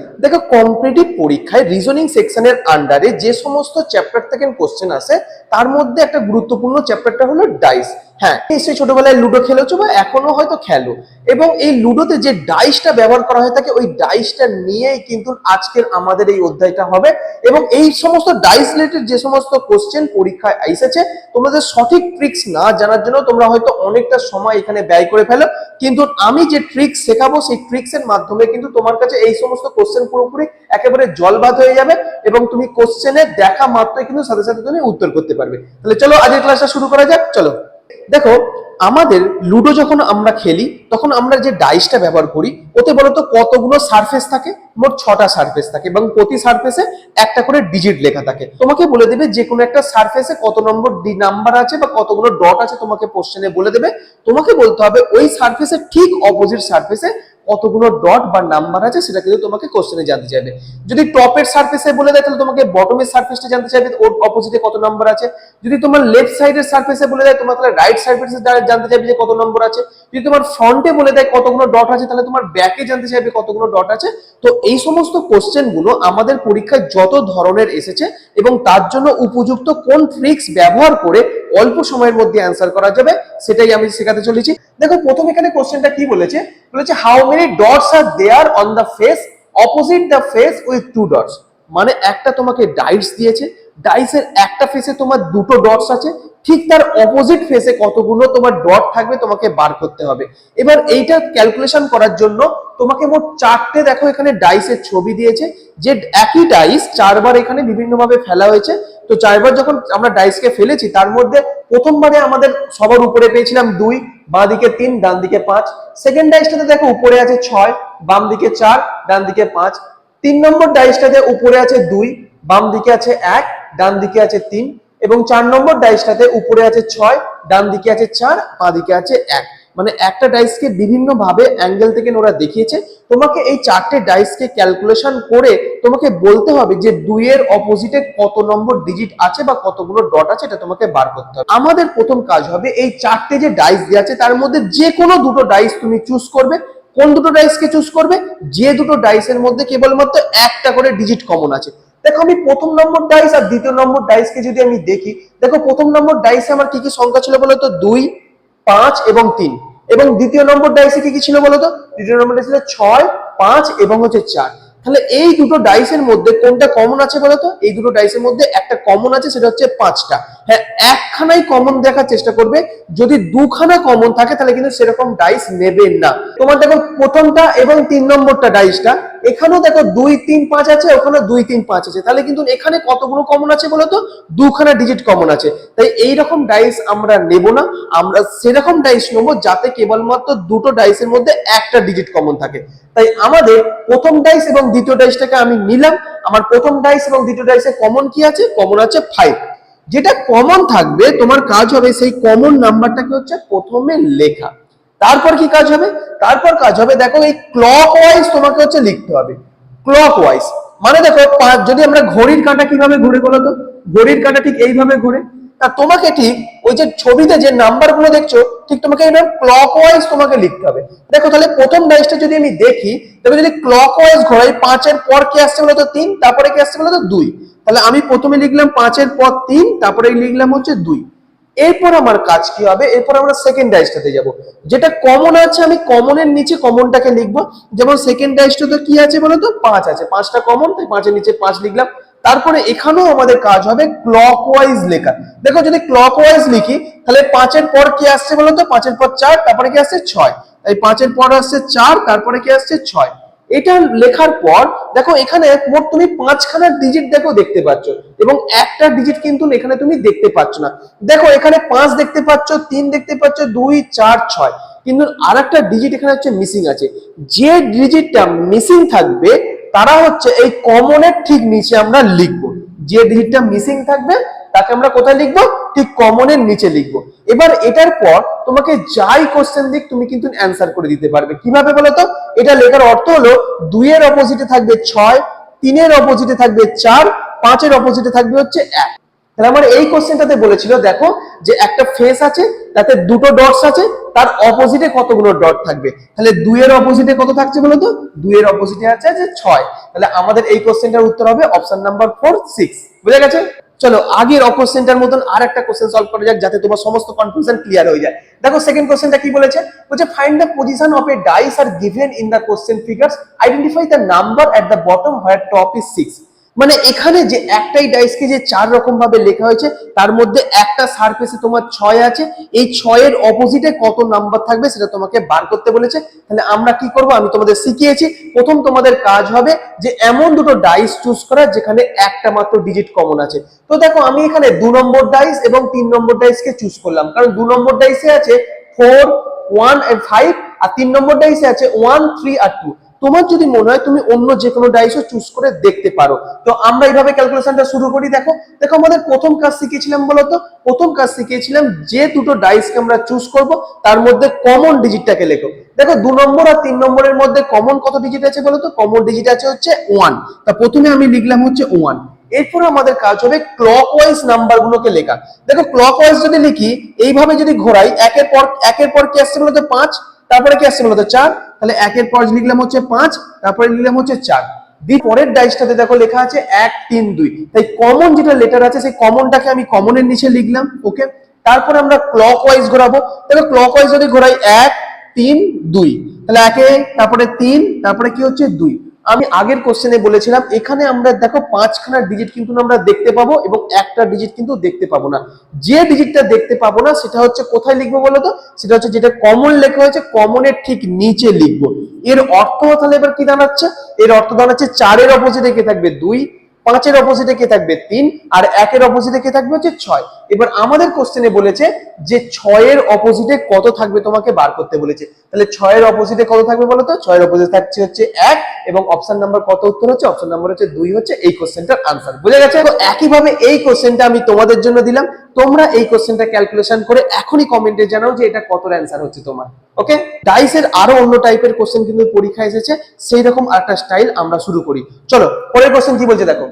দেখো কম্পিটিটিভ পরীক্ষায় রিজনিং সেকশনের আন্ডারে যে সমস্ত চ্যাপ্টার থেকে কোশ্চেন আসে তার মধ্যে একটা গুরুত্বপূর্ণ চ্যাপ্টারটা হলো ডাইস। হ্যাঁ, নিশ্চয়ই ছোটবেলায় লুডো খেলেছো বা এখনো হয়তো খেলো, এবং এই লুডোতে যে ডাইসটা ব্যবহার করা হয়ে থাকে ওই ডাইসটা নিয়েই কিন্তু আজকের আমাদের এই অধ্যায়টা হবে। এবং এই সমস্ত ডাইস রিলেটেড যে সমস্ত কোশ্চেন পরীক্ষায় এসেছে তোমাদের সঠিক ট্রিক্স না জানার জন্য তোমরা হয়তো অনেকটা সময় এখানে ব্যয় করে ফেলো, কিন্তু আমি যে ট্রিক্স শেখাবো সেই ট্রিক্স এর মাধ্যমে কিন্তু তোমার কাছে এই সমস্ত কোশ্চেন পুরোপুরি একেবারে জলবাদ হয়ে যাবে এবং তুমি কোশ্চেনে দেখা মাত্রই কিন্তু সাথে সাথে তুমি উত্তর করতে পারবে। তাহলে চলো আজকের ক্লাসটা শুরু করা যাক। চলো দেখো, আমাদের লুডো যখন আমরা খেলি তখন আমরা যে ডাইসটা ব্যবহার করি ওতে বলতো কতগুলো সারফেস থাকে, মোট 6টা সারফেস থাকে এবং প্রতি সারফেসে একটা করে ডিজিট লেখা থাকে। তোমাকে বলে দেবে যে কোনো একটা সারফেসে কত নম্বর নাম্বার আছে বা কতগুলো ডট আছে, তোমাকে কোশ্চেনে বলে দেবে। তোমাকে বলতে হবে ওই সারফেসের ঠিক অপোজিট সারফেসে কতগুলো ডট বা নাম্বার আছে সেটা কিন্তু তোমাকে কোশ্চেনে জানতে চাইবে। যদি টপের সারফেসে বলে দেয় তাহলে তোমাকে বটমের সারফেসটা জানতে চাইবে ওর অপোজিটে কত নাম্বার আছে। যদি তোমার লেফট সাইডের সারফেসে বলে দেয় তোমার তাহলে রাইট সারফেসে জানতে চাইবে যে কত নম্বর আছে। যদি তোমার ফ্রন্টে বলে দেয় কতগুলো ডট আছে তাহলে তোমার ব্যাকে জানতে চাইবে কতগুলো ডট আছে। তো এই সমস্ত কোশ্চেন গুলো আমাদের পরীক্ষায় যত ধরনের এসেছে এবং তার জন্য উপযুক্ত কোন ট্রিক্স ব্যবহার করে অল্প সময়ের মধ্যে অ্যান্সার করা যাবে সেটাই আমি শেখাতে চলেছি। দেখো প্রথম এখানে কোশ্চেনটা কি বলেছে, how many dots are there on the face opposite the face with two dots. মানে একটা তোমাকে ডাইস দিয়েছে, ডাইসের একটা ফেসে তোমার দুটো ডটস আছে, ঠিক তার অপোজিট ফেসে কতগুলো তোমার ডট থাকবে তোমাকে বার করতে হবে। এবার এইটা ক্যালকুলেশন করার জন্য তোমাকে মোট 4টে দেখো এখানে ডাইসের ছবি দিয়েছে, যে একই ডাইস 4বার এখানে বিভিন্নভাবে ফেলা হয়েছে। তো 4বার যখন আমরা ডাইসকে ফেলেছি তার মধ্যে প্রথমবারে আমাদের সবার উপরে পেয়েছিলাম 2, বাঁ দিকে 3, ডান দিকে 5। সেকেন্ড ডাইসটাতে দেখো উপরে আছে 6, বাম দিকে 4, ডান দিকে 5। 3 নম্বর ডাইসটাতে উপরে আছে 2, বাম দিকে আছে 1, ডান দিকে আছে 3, এবং 4 নম্বর ডাইসটাতে উপরে আছে 6, ডান দিকে আছে 4, বাঁ দিকে আছে 1। মানে একটা ডাইসকে বিভিন্ন ভাবে অ্যাঙ্গেল থেকে ওরা দেখিয়েছে। তোমাকে এই 4টে ডাইসকে ক্যালকুলেশন করে তোমাকে বলতে হবে যে 2 এর অপোজিটে কত নম্বর ডিজিট আছে বা কতগুলো ডট আছে এটা তোমাকে বার করতে হবে। আমাদের প্রথম কাজ হবে এই 4টে যে ডাইস দেওয়া আছে তার মধ্যে যে কোনো দুটো ডাইস তুমি চুজ করবে। কোন দুটো ডাইসকে চুজ করবে? যে দুটো ডাইসের মধ্যে কেবলমাত্র একটা করে ডিজিট কমন আছে। দেখো আমি প্রথম নম্বর ডাইস আর দ্বিতীয় নম্বর ডাইসকে যদি আমি দেখি, দেখো প্রথম নম্বর ডাইসে আমার কি কি সংখ্যা ছিল বলতো? 2, 5 এবং 3। এবং দ্বিতীয় নম্বর ডাইসে কি কি ছিল বলতো? দ্বিতীয় নম্বর ডাইসে ছিল 6, 5 এবং 4। তাহলে এই দুটো ডাইসের মধ্যে কোনটা কমন আছে বলতো? এই দুটো ডাইসের মধ্যে একটা কমন আছে, সেটা হচ্ছে 5টা। হ্যাঁ, একখানাই কমন দেখার চেষ্টা করবে। যদি দুখানা কমন থাকে তাহলে কিন্তু সেরকম ডাইস নেবে না। তোমার দেখো প্রথমটা এবং 3 নম্বরটা ডাইসটা, এখানেও দেখো 2, 3, 5 আছে, ওখানে 2, 3, 5 আছে। তাহলে কিন্তু এখানে কতগুলো কমন আছে বলতো? দুখানা ডিজিট কমন আছে। তাই এইরকম ডাইস আমরা নেব না, আমরা সেরকম ডাইস নেবো যাতে কেবলমাত্র দুটো ডাইসের মধ্যে একটা ডিজিট কমন থাকে। তাই আমাদের প্রথম ডাইস এবং দ্বিতীয় ডাইসটাকে আমি নিলাম। আমার প্রথম ডাইস এবং দ্বিতীয় ডাইসে কমন কি আছে? কমন আছে 5। যেটা কমন থাকবে তোমার কাজ হবে সেই কমন নাম্বারটাকে হচ্ছে প্রথমে লেখা। তারপর কি কাজ হবে? তারপর কাজ হবে দেখো এই ক্লকওয়াইজ তোমাকে হচ্ছে লিখতে হবে। ক্লকওয়াইজ মানে দেখো যদি আমরা ঘড়ির কাঁটা কিভাবে ঘুরে বলতো? ঘড়ির কাঁটা ঠিক এইভাবে ঘুরে। তা তোমাকে ঠিক ওই যে ছবিতে যে নাম্বারগুলো দেখছো ঠিক তোমাকে এরকম ক্লকওয়াইজ তোমাকে লিখতে হবে। দেখো তাহলে প্রথম ডাইসটা যদি আমি দেখি, তবে যদি ক্লকওয়াইজ ঘোরাই 5-এর পর কি আসছে বলতো? 3, তারপরে কি আসছে বলতো? 2। তাহলে আমি প্রথমে লিখলাম 5-এর পর 3, তারপরে লিখলাম হচ্ছে 2। এরপর আমার কাজ কি হবে? এরপর আমরা সেকেন্ড ডাইসটাতে যাব। যেটা কমন আছে আমি কমনের নিচে কমনটাকে লিখবো। যেমন সেকেন্ড ডাইসটাতে কি আছে বলতো? 5 আছে, 5টা কমন, তাই 5-এর নিচে 5 লিখলাম। তারপরে এখানেও আমাদের কাজ হবে ক্লকওয়াইজ লেখা। দেখো যদি ক্লকওয়াইজ লিখি তাহলে 5-এর পর কি আসছে বলতো? 5-এর পর 4, তারপরে কি আসছে? 6। তাই 5-এর পর আসছে 4, তারপরে কি আসছে? 6। এটা লেখার পর দেখো এখানে মোট তুমি 5খানা ডিজিট দেখো দেখতে পাচ্ছ, এবং একটা ডিজিট কিন্তু এখানে তুমি দেখতে পাচ্ছ না। দেখো এখানে 5 দেখতে পাচ্ছ, 3 দেখতে পাচ্ছ, 2, 4, 6, কিন্তু আরেকটা ডিজিট এখানে হচ্ছে মিসিং আছে। যে ডিজিটটা মিসিং থাকবে তারা হচ্ছে এই কমনের ঠিক নিচে আমরা লিখবো। যে ডিজিটটা মিসিং থাকবে তাকে আমরা কোথায় লিখবো? ঠিক কমনের নিচে লিখবো। এবার এটার পর তোমাকে যাই কোশ্চেন দিক তুমি কিন্তু অ্যান্সার করে দিতে পারবে। কিভাবে বলতো? এটা লেখার অর্থ হলো 2 এর অপোজিটে থাকবে 6, 3 এর অপোজিটে থাকবে 4, 5-এর অপোজিটে থাকবে হচ্ছে 1। তাহলে আমার এই কোশ্চেনটাতে বলেছিল দেখো যে একটা ফেস আছে তাতে দুটো ডটস আছে, তার অপোজিটে কতগুলো ডট থাকবে। তাহলে 2 এর অপোজিটে কত থাকছে বলো তো? 2 এর অপোজিটে আছে যে 6। তাহলে আমাদের এই কোশ্চেনটার উত্তর হবে অপশন নাম্বার 4 6। বুঝা গেছে? চলো আগের কোশ্চেনটার মতন আর একটা কোশ্চেন সলভ করা যাক যাতে তোমার সমস্ত কনফিউশন ক্লিয়ার হয়ে যায়। দেখো সেকেন্ড কোশ্চেনটা কি বলেছে? বলছে find the position of a dice are given in the question figures, identify the number at the bottom where top is 6। মানে এখানে যে একটাই ডাইসকে যে 4 রকম ভাবে লেখা হয়েছে, তার মধ্যে একটা সারফেসে তোমার 6 আছে, এই 6 এর অপোজিটে কত নাম্বার থাকবে সেটা তোমাকে বার করতে বলেছে। তাহলে আমরা কি করব, আমি তোমাদের শিখিয়েছি। প্রথম তোমাদের কাজ হবে যে এমন দুটো ডাইস চুজ করা যেখানে একটা মাত্র ডিজিট কমন আছে। তো দেখো আমি এখানে 2 নম্বর ডাইস এবং 3 নম্বর ডাইসকে চুজ করলাম, কারণ 2 নম্বর ডাইসে আছে 4 1 and 5, আর 3 নম্বর ডাইসে আছে 1 3 আর 2। তোমার যদি মনে হয় তুমি অন্য যে কোনো ডাইসও চুজ করে দেখতে পারো। তো আমরা এইভাবে ক্যালকুলেশনটা শুরু করি। দেখো দেখো আমাদের প্রথম কাজ শিখেছিলাম বলতো, প্রথম কাজ শিখেছিলাম যে দুটো ডাইসকে আমরা চুজ করব তার মধ্যে কমন ডিজিটটাকে লেখো। দেখো 2 নম্বর আর 3 নম্বরের মধ্যে কমন কত ডিজিট আছে বলতো? কমন ডিজিট আছে হচ্ছে 1। তা প্রথমে আমি লিখলাম হচ্ছে 1। এরপরে আমাদের কাজ হবে ক্লকওয়াইজ নাম্বারগুলোকে লেখা। দেখো ক্লকওয়াইজ যদি লিখি, এইভাবে যদি ঘোরাই, একের পর কি আসছে বলতো? 5, তারপরে কি আসছে বলতো? 4। তাহলে একের পর লিখলাম হচ্ছে 5, তারপরে লিখলাম হচ্ছে 4। পরের ডাইসটাতে দেখো লেখা আছে 1 3 2। তাই কমন যেটা লেটার আছে সেই কমনটাকে আমি কমনের নিচে লিখলাম। ওকে, তারপর আমরা ক্লকওয়াইজ ঘোরাবো। দেখো ক্লকওয়াইজ যদি ঘোরাই 1 3 2, তাহলে একে, তারপরে 3, তারপরে কি হচ্ছে 2। আমি আগের কোশ্চেনে বলেছিলাম এখানে আমরা দেখো 5খানা ডিজিট কিন্তু আমরা দেখতে পাবো এবং একটা ডিজিট কিন্তু দেখতে পাবো না। যে ডিজিটটা দেখতে পাবো না সেটা হচ্ছে কোথায় লিখবো বলতো? সেটা হচ্ছে যেটা কমন লেখা হয়েছে কমনের ঠিক নিচে লিখবো। এর অর্থ তাহলে এবার কি দাঁড়াচ্ছে? এর অর্থ দাঁড়াচ্ছে 4 এর অপোজিটে কে থাকবে? 2, 5 এর অপোজিটে কে থাকবে? 3, আর 1 এর অপোজিটে কে থাকবে হচ্ছে 6। এবার আমাদের কোশ্চেনে বলেছে যে 6 এর অপোজিটে কত থাকবে তোমাকে বার করতে বলেছে। তাহলে 6 এর অপোজিটে কত থাকবে বলতো? 6 এর অপোজিটে থাকছে হচ্ছে 1, এবং অপশন নাম্বার কত উত্তর হচ্ছে? অপশন নাম্বার হচ্ছে 2 হচ্ছে এই কোশ্চেনটার আনসার। বুঝা গেছে? তো একই ভাবে এই কোশ্চেনটা আমি তোমাদের জন্য দিলাম, তোমরা এই কোশ্চেনটা ক্যালকুলেশন করে এখনই কমেন্টে জানাও যে এটা কত অ্যানসার হচ্ছে তোমার। ওকে, ডাইসের আরো অন্য টাইপের কোশ্চেন কিন্তু পরীক্ষা এসেছে, সেই রকম আরেকটা স্টাইল আমরা শুরু করি। চলো পরের কোশ্চেন কি বলছে দেখো।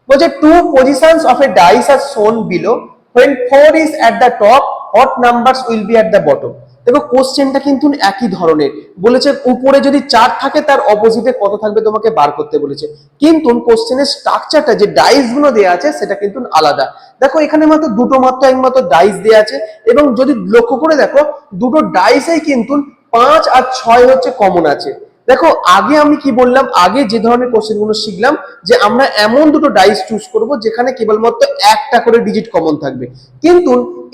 বলছে 2 positions of a dice are shown below, when 4 is at the top what numbers will be at the bottom। দেখো কোশ্চেনটা কিন্তু একই ধরনের, বলেছে উপরে যদি 4 থাকে তার অপোজিটে কত থাকবে তোমাকে বার করতে বলেছে, কিন্তু কোশ্চেনের স্ট্রাকচারটা যে ডাইস গুলো দেয়া আছে সেটা কিন্তু আলাদা। দেখো এখানে একমাত্র ডাইস দেয়া আছে, এবং যদি লক্ষ্য করে দেখো দুটো ডাইসেই কিন্তু 5 আর 6 হচ্ছে কমন আছে। দেখো আগে আমি কি বললাম, আগে যে ধরনের কোশ্চেন গুলো শিখলাম যে আমরা এমন দুটো ডাইস চুজ করব যেখানে কেবলমাত্র একটা করে ডিজিট কমন থাকবে, কিন্তু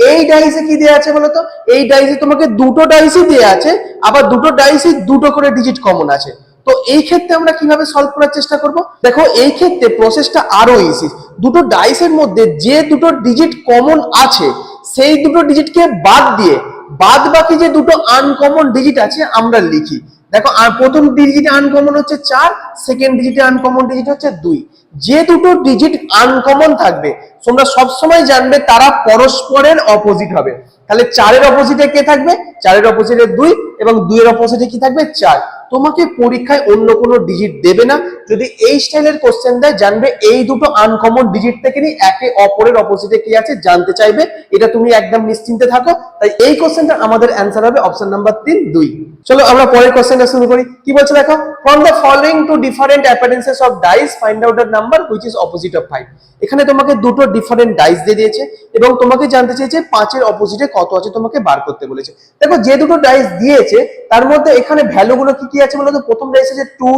এই ডাইসে কি দেয়া আছে বলতো? এই ডাইসে তোমাকে দুটো ডাইসই দেয়া আছে, আবার দুটো ডাইসই দুটো করে ডিজিট কমন আছে। তো এই ক্ষেত্রে আমরা কিভাবে সলভ করার চেষ্টা করব? দেখো এই ক্ষেত্রে প্রসেসটা আরো ইজি। দুটো ডাইসের মধ্যে যে দুটো ডিজিট কমন আছে সেই দুটো ডিজিটকে বাদ দিয়ে বাদ বাকি যে দুটো আনকমন ডিজিট আছে আমরা লিখি। দেখো আর প্রথম ডিজিটে আনকমন হচ্ছে 4, সেকেন্ড ডিজিটে আনকমন ডিজিট হচ্ছে 2। যে দুটো ডিজিট আনকমন থাকবে তোমরা সবসময় জানবে তারা পরস্পরের অপোজিট হবে। তাহলে 4 এর অপোজিটে কে থাকবে? 4 এর অপোজিটে 2, এবং 2 এর অপোজিটে কি থাকবে? 4। তোমাকে পরীক্ষায় অন্য কোনো ডিজিট দেবে না। যদি এই স্টাইলের কোশ্চেন দেয় জানবে এই দুটো আনকমন ডিজিট থেকে নি একে অপরের অপোজিটে কি আছে জানতে চাইবে, এটা তুমি একদম নিশ্চিন্তে থাকো। তাই এই কোশ্চেনটা আমাদের অ্যানসার হবে অপশন নাম্বার 3 2। চলো আমরা পরের কোশ্চেনটা শুরু করি। কি বলছে দেখো, from the following two different appearances of dice find out the number which is opposite of 5। এখানে তোমাকে দুটো ডিফারেন্ট ডাইস দিয়ে দিয়েছে এবং তোমাকে জানতে চেয়েছে 5 এর অপোজিটে কত আছে তোমাকে বার করতে বলেছে। দেখো যে দুটো ডাইস দিয়েছে তার মধ্যে এখানে ভ্যালুগুলো কি কি আছে বলতো? প্রথম ডাইসে আছে 2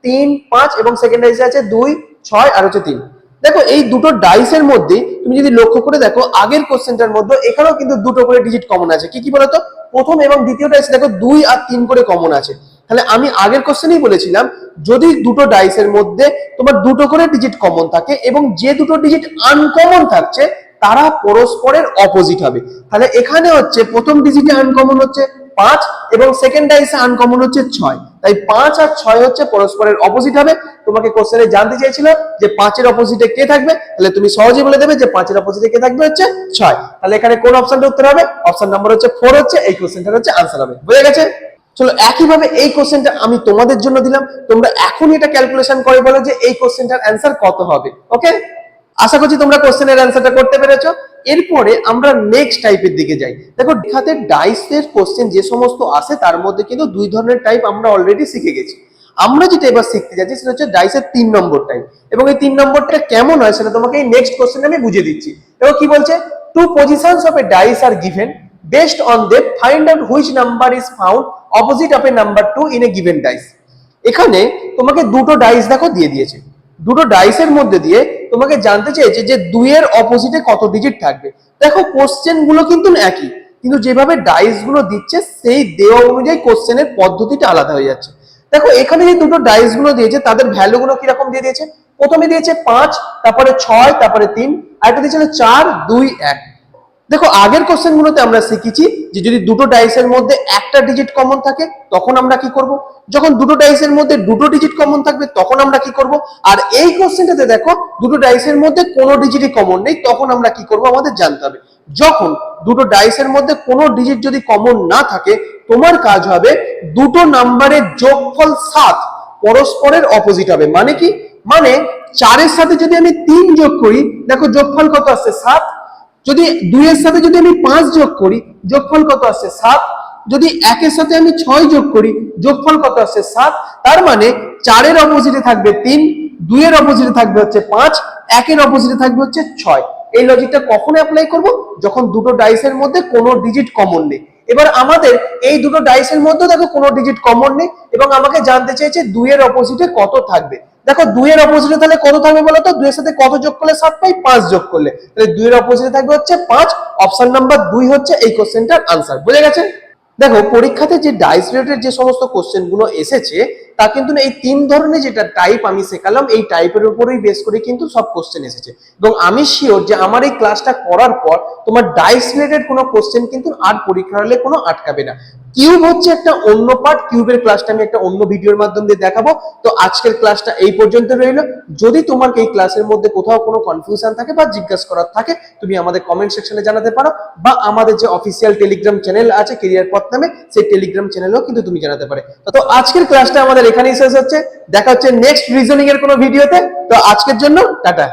3 5, এবং সেকেন্ড ডাইসে আছে 2 6 আর হচ্ছে 3। দেখো এই দুটো ডাইসের মধ্যে তুমি যদি লক্ষ্য করে দেখো আগের কোশ্চেনটার মধ্যে এখানেও কিন্তু দুটো করে ডিজিট কমন আছে। কি কি বলতো? প্রথম এবং দ্বিতীয় ডাইসে দেখো 2 আর 3 করে কমন আছে। তাহলে আমি আগের কোশ্চেনেই বলেছিলাম যদি দুটো ডাইসের মধ্যে তোমার দুটো করে ডিজিট কমন থাকে এবং যে দুটো ডিজিট আনকমন থাকছে তারা পরস্পরের অপোজিট হবে। তাহলে এখানে হচ্ছে প্রথম ডিজিটে আনকমন হচ্ছে 5 এবং সেকেন্ড ডাইসে আনকমন হচ্ছে 6। তাই 5 আর 6 হচ্ছে পরস্পরের অপোজিট হবে। তোমাকে কোশ্চেনে জানতে চাইছিল যে 5 এর অপোজিটে কে থাকবে, তাহলে তুমি সহজেই বলে দেবে যে 5 এর অপোজিটে কে থাকবে হচ্ছে 6। তাহলে এখানে কোন অপশনটা উত্তর হবে? অপশন নাম্বার হচ্ছে 4 হচ্ছে এই কোশ্চেনটার হচ্ছে আনসার হবে। বুঝে গেছে? চলো একইভাবে এই কোশ্চেনটা আমি তোমাদের জন্য দিলাম, তোমরা এখনই এটা ক্যালকুলেশন করে বলো যে এই কোশ্চেনটার অ্যান্সার কত হবে। ওকে, আশা করছি তোমরা কোশ্চেনের অ্যান্সারটা করতে পেরেছো। এরপরে আমরা নেক্সট টাইপের দিকে যাই। দেখো দেখাতে ডাইসের কোশ্চেন যে সমস্ত আসে তার মধ্যে কিন্তু দুই ধরনের টাইপ আমরা অলরেডি শিখে গেছি। আমরা যেটা এবার শিখতে যাচ্ছি সেটা হচ্ছে ডাইসের 3 নম্বর টাইপ, এবং এই 3 নম্বরটা কেমন হয় সেটা তোমাকে এই নেক্সট কোশ্চেনে আমি বুঝিয়ে দিচ্ছি। এবং কি বলছে, two positions of a dice are given, based on that find out which number is found opposite of a number 2 in a given dice. এখানে তোমাকে দুটো ডাইস দেখো দিয়ে দিয়েছে, দুটো ডাইসের মধ্যে দিয়ে তোমাকে জানতে চেয়েছে যে 2 এর অপোজিটে কত ডিজিট থাকবে। দেখো কোশ্চেন গুলো কিন্তু একই, কিন্তু যেভাবে ডাইস গুলো দিচ্ছে সেই দেওয়া অনুযায়ী কোশ্চেনের পদ্ধতিটা আলাদা হয়ে যাচ্ছে। দেখো এখানে যে দুটো ডাইস গুলো দিয়েছে তাদের ভ্যালু গুলো কিরকম দিয়ে দিয়েছে, প্রথমে দিয়েছে 5, তারপরে 6, তারপরে 3, আর একটা দিয়েছিল 4, 2, 1। দেখো আগের কোশ্চেন গুলোতে আমরা শিখেছি যে যদি দুটো ডাইসের মধ্যে একটা ডিজিট কমন থাকে তখন আমরা কি করব, যখন দুটো ডাইসের মধ্যে দুটো ডিজিট কমন থাকবে তখন আমরা কি করব, আর এই কোশ্চেনটাতে দেখো দুটো ডাইসের মধ্যে কোনো ডিজিটই কমন নেই, তখন আমরা কি করব আমাদের জানতে হবে। যখন দুটো ডাইসের মধ্যে কোনো ডিজিট যদি কমন না থাকে তোমার কাজ হবে দুটো নাম্বারের যোগফল 7 পরস্পরের অপোজিট হবে। মানে কি, মানে 4 এর সাথে যদি আমি 3 যোগ করি, দেখো যোগফল কত আসছে 7। যদি 2 এর সাথে যদি আমি 5 যোগ করি, যোগফল কত আসছে 7। যদি 1 এর সাথে আমি 6 যোগ করি, যোগফল কত আসছে 7। তার মানে 4 এর অপোজিটে থাকবে 3, 2 এর অপোজিটে থাকবে হচ্ছে 5, 1 এর অপোজিটে থাকবে হচ্ছে 6। এই লজিকটা কখন অ্যাপ্লাই করব, যখন দুটো ডাইসের মধ্যে কোনো ডিজিট কমন নেই। এবার আমাদের এই দুটো ডাইসের মধ্যে দেখো কোনো ডিজিট কমন নেই, এবং আমাকে জানতে চেয়েছে 2 এর অপোজিটে কত থাকবে। দেখো 2 এর অপোজিটে তাহলে কত থাকবে বলো তো, 2 এর সাথে কত যোগ করলে 7 পাই, 5 যোগ করলে, তাহলে 2 এর অপোজিটে থাকবে হচ্ছে 5। অপশন নাম্বার 2 হচ্ছে এই কোশ্চেনটার আনসার। বুঝে গেছে? দেখো পরীক্ষাতে যে ডাইস রিলেটেড যে সমস্ত কোশ্চেন গুলো এসেছে তা কিন্তু এই 3 ধরনের যেটা টাইপ আমি শেখালাম এই টাইপের উপরেই বেস করে কিন্তু সব কোশ্চেন এসেছে। এবং আমি শিওর যে আমার এই ক্লাসটা করার পর তোমার ডাইস রিলেটেড কোনো কোশ্চেন কিন্তু আর পরীক্ষা হলে কোনো আটকাবে না। কিউব হচ্ছে একটা অন্য পার্ট, কিউবের ক্লাসটা আমি একটা অন্য ভিডিওর মাধ্যমে দিয়ে দেখাবো। তো আজকের ক্লাসটা এই পর্যন্ত রইল। যদি তোমার এই ক্লাসের মধ্যে কোথাও কোনো কনফিউশন থাকে বা জিজ্ঞাসা করার থাকে তুমি আমাদের কমেন্ট সেকশনে জানাতে পারো, বা আমাদের যে অফিসিয়াল টেলিগ্রাম চ্যানেল আছে ক্যারিয়ার পথ নামে সেই টেলিগ্রাম চ্যানেলেও কিন্তু তুমি জানাতে পারে। তো আজকের ক্লাসটা আমাদের এখানেই শেষ হচ্ছে, দেখা হচ্ছে নেক্সট রিজনিং এর কোনো ভিডিওতে। তো আজকের জন্য টাটা।